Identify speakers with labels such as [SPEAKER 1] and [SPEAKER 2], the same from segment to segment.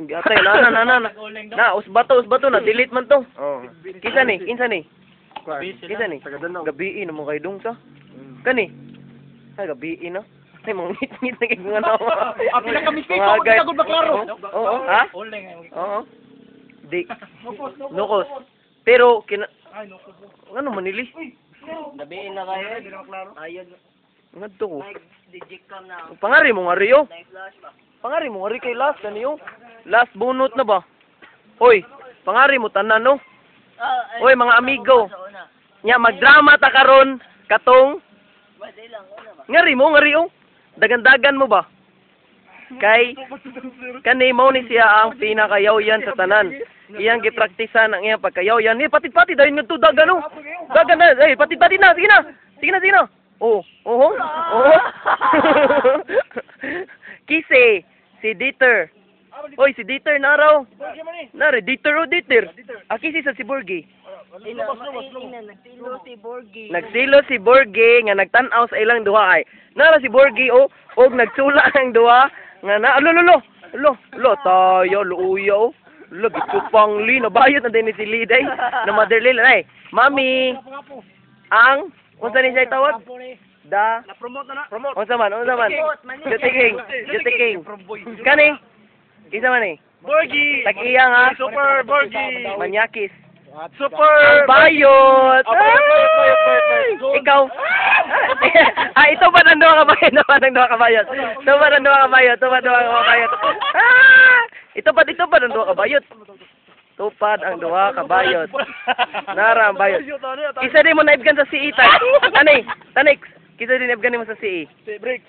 [SPEAKER 1] Atay na usbato na delete man to. Oh. Kinsa ni? Kinsa ni? Gabi mo kay dong sa. Kani. Ay gabi na. Ay mga ngit na kay nga na.
[SPEAKER 2] Ang pinaka-mistake ko gud ba klaro.
[SPEAKER 1] Oo. Ha? Oo. Di. Nukos. Pero ano manili?
[SPEAKER 3] Gabi na kayo. Ayun.
[SPEAKER 1] Ngadto ko.
[SPEAKER 3] Digicam na.
[SPEAKER 1] Pangari mo nga Rio.
[SPEAKER 3] Flash ba?
[SPEAKER 1] Pangari mo nga kay last kaniyo. Last bunot na ba? Hoy, pangari mo tanan no. Hoy mga amigo. Nya magdrama ta karon katong ngari mo ngari oh. Dagan-dagan mo ba? Kay kani mo ni siya ang pinakayaw-yan sa tanan. Iyang gipraktisan ang iyang pagkayaw-yan. Ni pati-pati dahil nga to dagan oh. Dagan na, pati-pati na. Sige na. Oh. Kise, si Dieter. Oy, si Dieter na raw. Nare, Dieter. Kise sa si Borgie.
[SPEAKER 3] Nagtilo si Borgie.
[SPEAKER 1] Nagsilo si Borgie nga nagtan-aw sa ilang duha ay. Nara si Borgie og nagsula ang duha nga na lo tayo luuyo. Gitupang li nabayot na din ni si Liday na motherly ay. Mami. Ang unsa ni siya tawag?
[SPEAKER 2] Na-promote na.
[SPEAKER 1] Unsa man? Juti King. Kani? Isa man ni.
[SPEAKER 2] Borgie.
[SPEAKER 1] Tag-iya nga.
[SPEAKER 2] Super Borgie.
[SPEAKER 1] Manyakis.
[SPEAKER 2] Super
[SPEAKER 1] Bayot! Ikaw? Ito ba ang duha kabayot? Ito pa ang duha kabayot. Tupad ang duha kabayot. Nara ang bayot. Isa din mo naibgan sa CE Tanik. Kisa din naibgan mo sa CE.
[SPEAKER 2] Si Brick.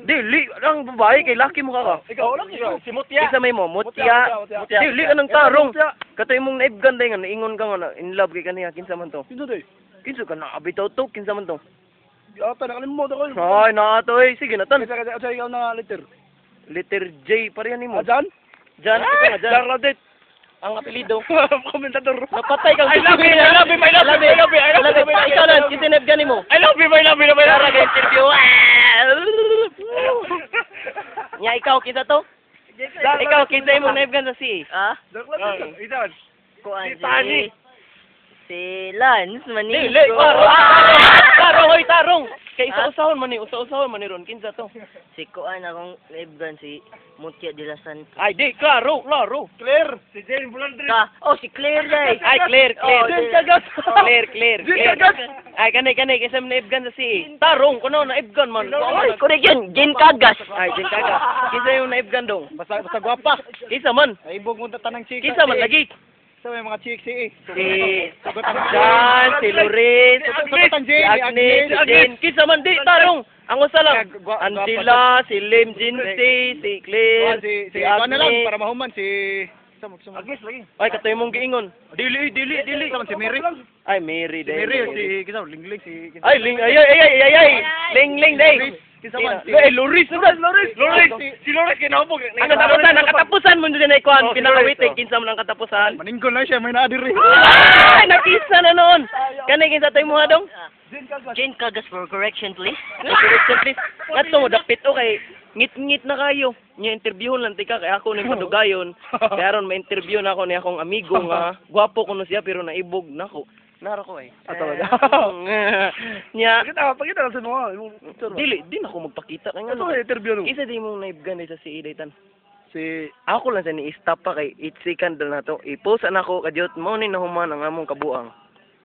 [SPEAKER 1] Dili, ang babae kay laki mo ka.
[SPEAKER 2] Ikaw lang si Mutya.
[SPEAKER 1] Isa may mo, Mutya. Dili ka ng tarong. Katoy mong naibgan day nga naingon ka nga in love kay kaniya kinsa man to.
[SPEAKER 2] Sino day?
[SPEAKER 1] Kinsa ka na abitaw to, kinsa man to.
[SPEAKER 2] Ata nakalimot ako.
[SPEAKER 1] Ay, natoy, sige na tan.
[SPEAKER 2] Sa ikaw na letter.
[SPEAKER 1] Letter J pa rin mo.
[SPEAKER 2] Jan?
[SPEAKER 1] Jan, ito nga Jan.
[SPEAKER 2] Charlotte.
[SPEAKER 1] Ang apelido.
[SPEAKER 2] Komentador.
[SPEAKER 1] Napatay kang
[SPEAKER 2] I love you.
[SPEAKER 1] Ikaw lang, kitineb gani mo.
[SPEAKER 2] I love you.
[SPEAKER 1] Tara ka interview. Nya ikaw kita to? Ikaw kinsa imong naibgan sa CE?
[SPEAKER 3] Ah?
[SPEAKER 2] Itan.
[SPEAKER 3] Kuan
[SPEAKER 2] Si Tani.
[SPEAKER 3] Si Lance Manigo.
[SPEAKER 1] Dili, tarong. Kay usa-usahon man ni ron kinsa to?
[SPEAKER 3] Si Kuan akong naibgan si Mutya de la Santa.
[SPEAKER 1] Ay, di, klaro.
[SPEAKER 2] Claire. Si Jane Bulandre.
[SPEAKER 3] Si Claire day.
[SPEAKER 1] Ay, Claire.
[SPEAKER 3] Jane Cagas.
[SPEAKER 1] Claire. Ay, kanay, kasi naibgan sa CE. Tarong, kuno, naibgan man.
[SPEAKER 3] Ay, correct yun. Jane Cagas.
[SPEAKER 1] Ay, Jane Cagas. Kisa yung naibgan dong.
[SPEAKER 2] Basta gwapa.
[SPEAKER 1] Kisa man.
[SPEAKER 2] Ay ibog mo tanang chika.
[SPEAKER 1] Kisa man, lagi.
[SPEAKER 2] Sa may mga chicks eh.
[SPEAKER 1] Si John, si Loris, si Agnes, si Jen. Kisa man, di, tarong. Ang usa lang. Angela, si Lim Jinsi, si Claire, si
[SPEAKER 2] ano lang
[SPEAKER 1] Agnes.
[SPEAKER 2] para mahuman si Agnes lagi.
[SPEAKER 1] Ay, katoy mong giingon. Dili.
[SPEAKER 2] Si Mary.
[SPEAKER 1] Ay, Mary,
[SPEAKER 2] Si
[SPEAKER 1] day.
[SPEAKER 2] Mary si kisa Lingling si
[SPEAKER 1] Ay, ay. Ling, day.
[SPEAKER 2] Kisa man si
[SPEAKER 1] Loris.
[SPEAKER 2] Si Loris kinahubog.
[SPEAKER 1] Ang katapusan mo din ay kuan, pinakawit kinsa man ang katapusan.
[SPEAKER 2] Maninggon lang siya may naadir rin.
[SPEAKER 1] Ay, nakisa na noon. Kanay kinsa tay mo dong?
[SPEAKER 3] Jane Cagas for correction please.
[SPEAKER 1] Please. Ngadto mo dapit o kay ngit na kayo. Nya interviewon lang tika kay ako ning padugayon. Kaya ron ma-interview na ako ni akong amigo nga gwapo kuno siya pero naibog nako. Nara ko eh.
[SPEAKER 2] Talaga.
[SPEAKER 1] Nya
[SPEAKER 2] Pakita lang sa mga.
[SPEAKER 1] dili ako magpakita kay
[SPEAKER 2] Ano
[SPEAKER 1] ngano.
[SPEAKER 2] interview no?
[SPEAKER 1] Isa di mo naibgan sa CE daytan.
[SPEAKER 2] Si
[SPEAKER 1] Ako lang sa ni-stop pa kay 8 second na to. I-post na ako kadyot mo ni nahuman ang among kabuang.